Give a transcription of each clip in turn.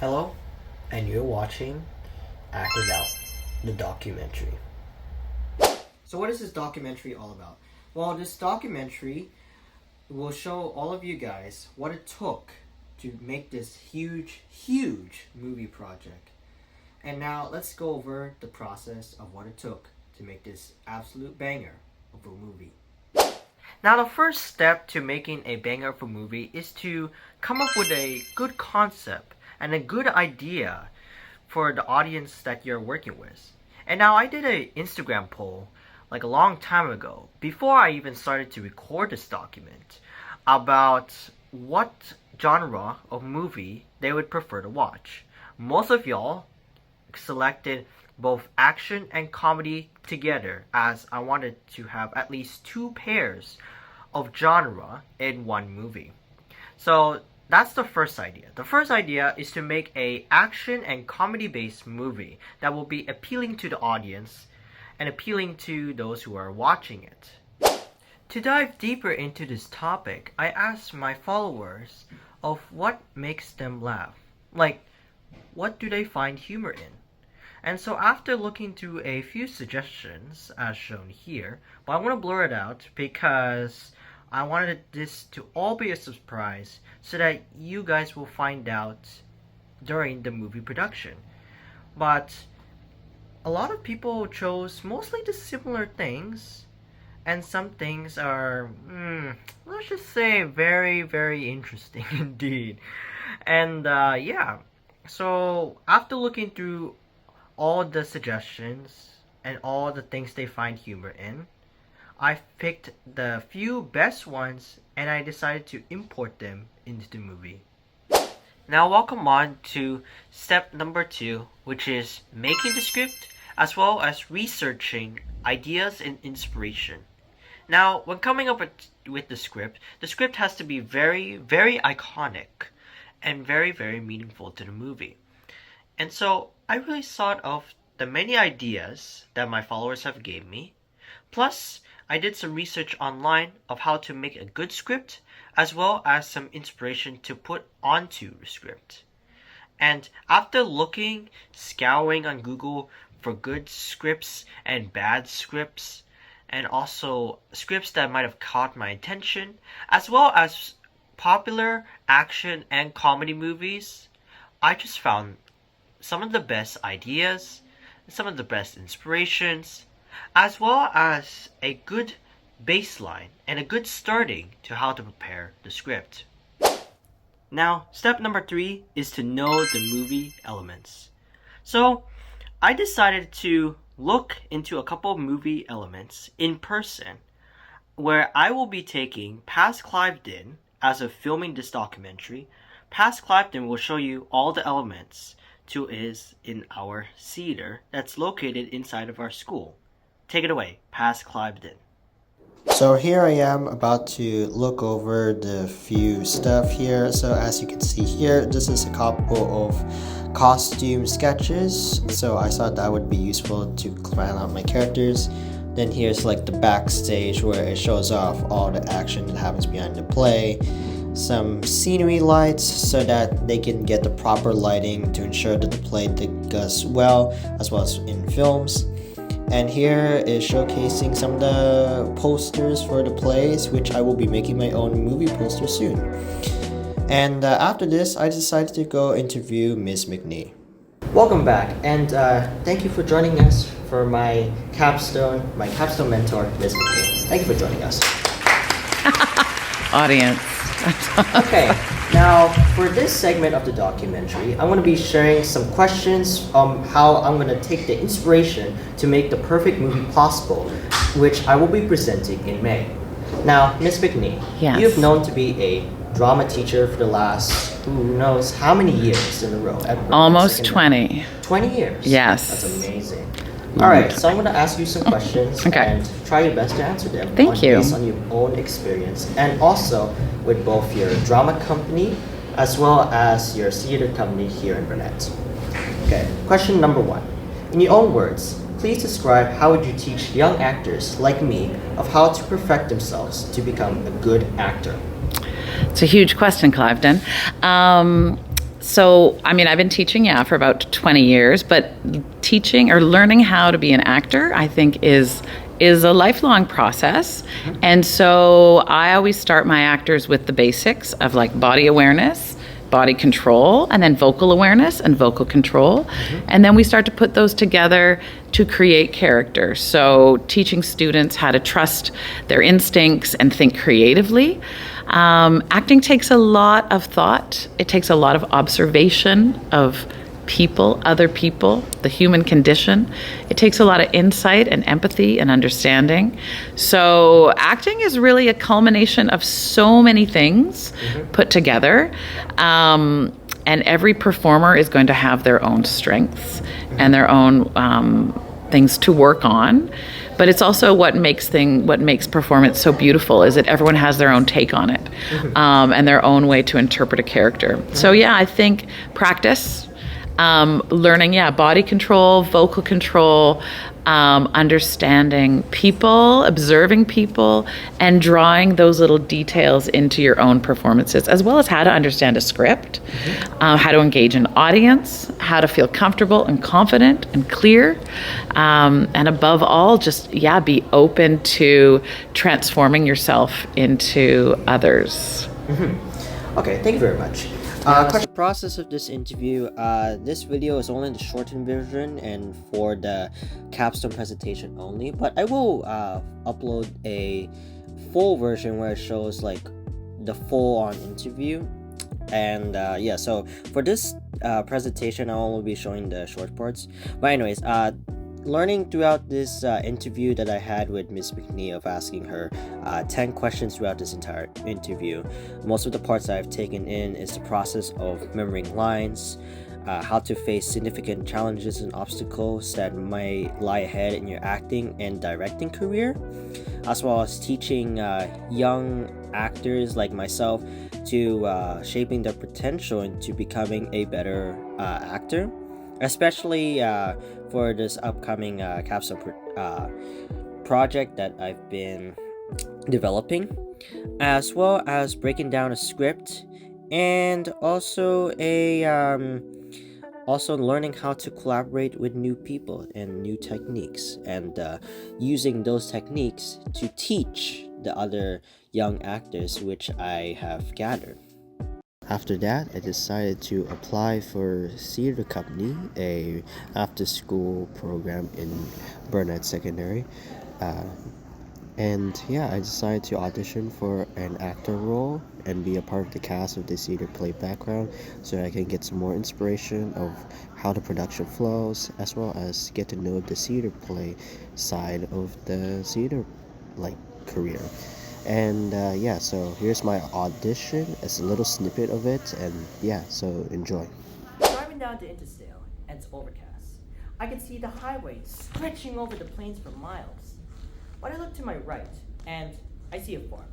Hello, and you're watching Acted Out, the documentary. So, what is this documentary all about? Well, this documentary will show all of you guys what it took to make this huge movie project. And now, let's go over the process of what it took to make this absolute banger of a movie. Now, the first step to making a banger of a movie is to come up with a good concept and a good idea for the audience that you're working with. And now I did an Instagram poll like a long time ago, before I even started to record this document, about what genre of movie they would prefer to watch. Most of y'all selected both action and comedy together, as I wanted to have at least two pairs of genre in one movie. So that's the first idea. The first idea is to make a action and comedy based movie that will be appealing to the audience and appealing to those who are watching it. To dive deeper into this topic, I asked my followers of what makes them laugh. Like, what do they find humor in? And so after looking through a few suggestions, as shown here, but I want to blur it out because I wanted this to all be a surprise so that you guys will find out during the movie production. But a lot of people chose mostly the similar things, and some things are, let's just say, very interesting indeed. And yeah, so after looking through all the suggestions and all the things they find humor in, I picked the few best ones and I decided to import them into the movie. Now welcome on to step number 2, which is making the script as well as researching ideas and inspiration. Now when coming up with the script has to be very iconic and very meaningful to the movie. And so I really thought of the many ideas that my followers have gave me, plus I did some research online of how to make a good script, as well as some inspiration to put onto the script. And after scouring on Google for good scripts and bad scripts, and also scripts that might have caught my attention, as well as popular action and comedy movies, I just found some of the best ideas, some of the best inspirations, as well as a good baseline and a good starting to how to prepare the script. Now, step number 3 is to know the movie elements. So, I decided to look into a couple of movie elements in person, where I will be taking past Cliveden as of filming this documentary. Past Cliveden will show you all the elements to is in our theater that's located inside of our school. Take it away, past Cliveden. So here I am about to look over the few stuff here. So as you can see here, this is a couple of costume sketches. So I thought that would be useful to plan out my characters. Then here's like the backstage where it shows off all the action that happens behind the play. Some scenery lights so that they can get the proper lighting to ensure that the play does well as in films. And here is showcasing some of the posters for the plays, which I will be making my own movie poster soon. And after this, I decided to go interview Miss McNee. Welcome back, and thank you for joining us for my capstone mentor, Miss McNee. Thank you for joining us. Audience. Okay, now for this segment of the documentary, I'm going to be sharing some questions on how I'm going to take the inspiration to make the perfect movie possible, which I will be presenting in May. Now, Ms. McNee, Yes. you've known to be a drama teacher for the last, who knows how many years in a row? Almost 20. 20 years? Yes. That's amazing. All right, so I'm going to ask you some questions Okay. and try your best to answer them. Thank you. Based on your own experience, and also with both your drama company as well as your theater company here in Burnett. Okay, question number 1. In your own words, please describe how would you teach young actors like me of how to perfect themselves to become a good actor? It's a huge question, Cliveden. So, I mean, I've been teaching, for about 20 years, but teaching or learning how to be an actor, I think is a lifelong process. And so I always start my actors with the basics of like body awareness, body control, and then vocal awareness and vocal control. And then we start to put those together to create character. So teaching students how to trust their instincts and think creatively. Acting takes a lot of thought. It takes a lot of observation of people, other people, the human condition. It takes a lot of insight and empathy and understanding. So acting is really a culmination of so many things put together. And every performer is going to have their own strengths and their own things to work on. But it's also what makes performance so beautiful is that everyone has their own take on it, and their own way to interpret a character. So I think practice, learning, body control, vocal control, understanding people, observing people, and drawing those little details into your own performances, as well as how to understand a script, how to engage an audience, how to feel comfortable and confident and clear, and above all, just, be open to transforming yourself into others. Okay, thank you very much. The process of this interview, this video is only the shortened version and for the capstone presentation only, but I will upload a full version where it shows like the full-on interview. And so for this presentation, I'll only be showing the short parts. But anyways, learning throughout this interview that I had with Miss McNee of asking her 10 questions throughout this entire interview. Most of the parts that I've taken in is the process of remembering lines, how to face significant challenges and obstacles that might lie ahead in your acting and directing career, as well as teaching young actors like myself to shaping their potential into becoming a better actor, especially for this upcoming capstone project that I've been developing, as well as breaking down a script, and also also learning how to collaborate with new people and new techniques, and using those techniques to teach the other young actors which I have gathered. After that, I decided to apply for Theater Company, a after-school program in Burnett Secondary. And I decided to audition for an actor role and be a part of the cast of the theater play background so I can get some more inspiration of how the production flows, as well as get to know the theater play side of the theater career. And so here's my audition. It's a little snippet of it, and so enjoy. Driving down to Interstate, and it's overcast. I can see the highway stretching over the plains for miles. But I look to my right, and I see a farm.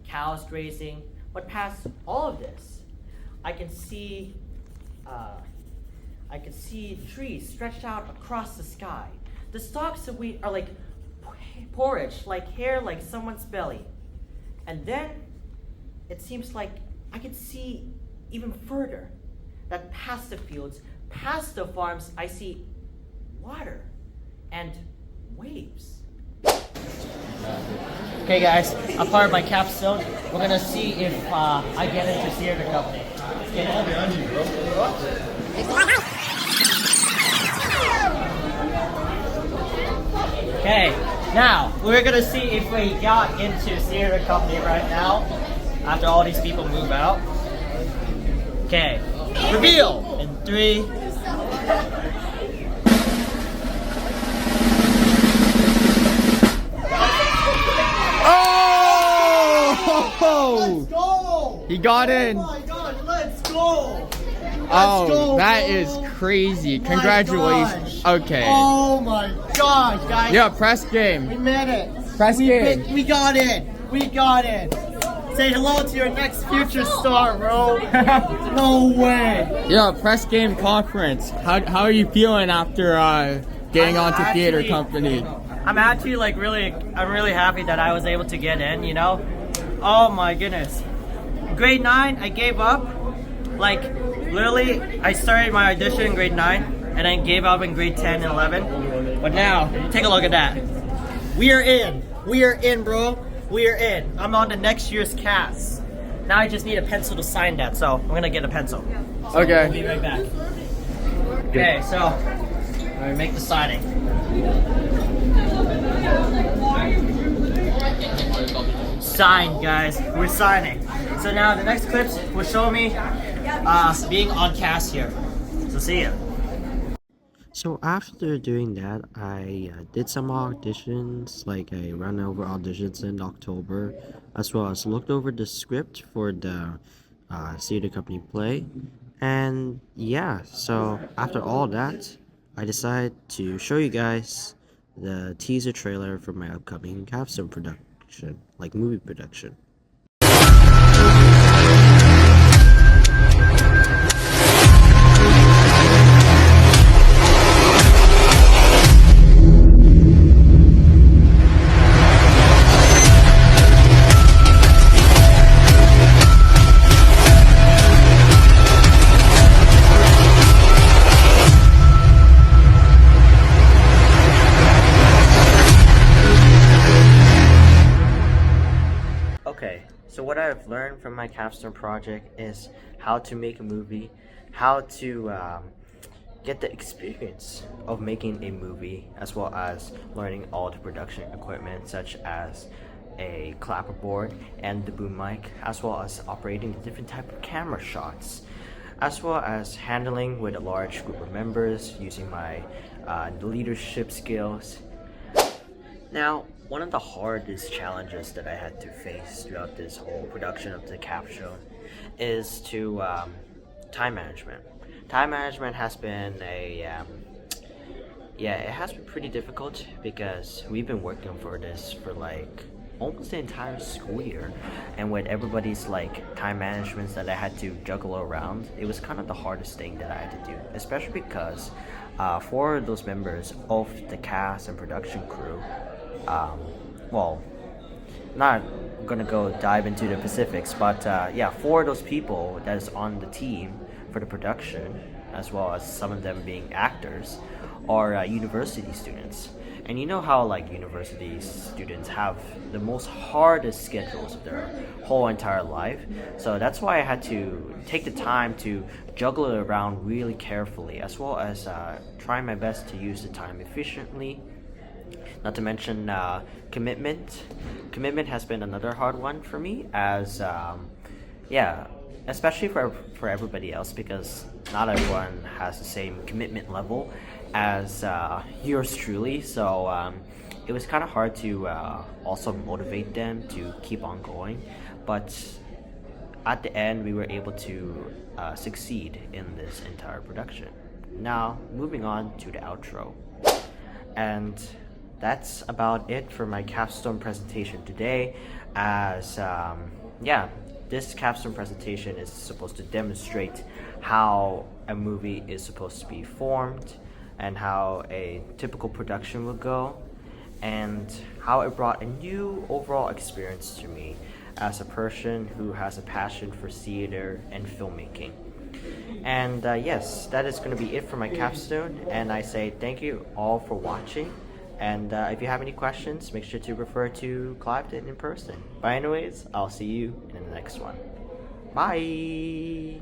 Cows grazing, but past all of this, I can see trees stretched out across the sky. The stalks of wheat are like porridge, like hair, like someone's belly. And then it seems like I can see even further that past the fields, past the farms, I see water and waves. Okay guys, I'm part of my capstone. We're gonna see if I get into Theater Company. Okay, now we're gonna see if we got into Theater Company right now after all these people move out. Okay, reveal in 3. Oh! Let's go! He got in. Oh my gosh, let's go! That is crazy. Congratulations. Gosh. Okay. Oh my gosh, guys. Yeah, press We game. made it. Press game. We got it. We got it. Say hello to your next future star, bro. No way. Yeah, press game conference. How are you feeling after getting onto Theater Company? I'm actually I'm really happy that I was able to get in, you know? Oh my goodness. Grade 9, I gave up. Like, Literally, I started my audition in grade 9 and then gave up in grade 10 and 11. But now, take a look at that. We are in. We are in, bro. We are in. I'm on to next year's cast. Now I just need a pencil to sign that, so I'm gonna get a pencil. So Okay. We'll be right back. Okay, so I'm gonna make the signing. Signed, guys. We're signing. So now the next clips will show me being on cast here. So see ya. So after doing that, I did some auditions, like I ran over auditions in October, as well as looked over the script for the theater company play. And yeah, so after all that, I decided to show you guys the teaser trailer for my upcoming Capstone production, like movie production. Okay, so what I've learned from my Capstone project is how to make a movie, how to get the experience of making a movie, as well as learning all the production equipment such as a clapperboard and the boom mic, as well as operating the different type of camera shots, as well as handling with a large group of members using my leadership skills. Now, one of the hardest challenges that I had to face throughout this whole production of the Capstone is to time management. Time management has been it has been pretty difficult because we've been working for this for like almost the entire school year, and with everybody's like time managements that I had to juggle around, it was kind of the hardest thing that I had to do, especially because for those members of the cast and production crew, well, not gonna go dive into the specifics, but yeah, for those people that is on the team for the production, as well as some of them being actors, are university students. And you know how like university students have the most hardest schedules of their whole entire life. So that's why I had to take the time to juggle it around really carefully, as well as try my best to use the time efficiently. Not to mention commitment. Commitment has been another hard one for me, as yeah, especially for everybody else, because not everyone has the same commitment level as yours truly. So it was kind of hard to also motivate them to keep on going, but at the end we were able to succeed in this entire production. Now moving on to the outro, and that's about it for my capstone presentation today. As yeah, this capstone presentation is supposed to demonstrate how a movie is supposed to be formed, and how a typical production will go, and how it brought a new overall experience to me as a person who has a passion for theater and filmmaking. And yes, that is going to be it for my capstone, and I say thank you all for watching. And if you have any questions, make sure to refer to Clifton in person. But anyways, I'll see you in the next one. Bye!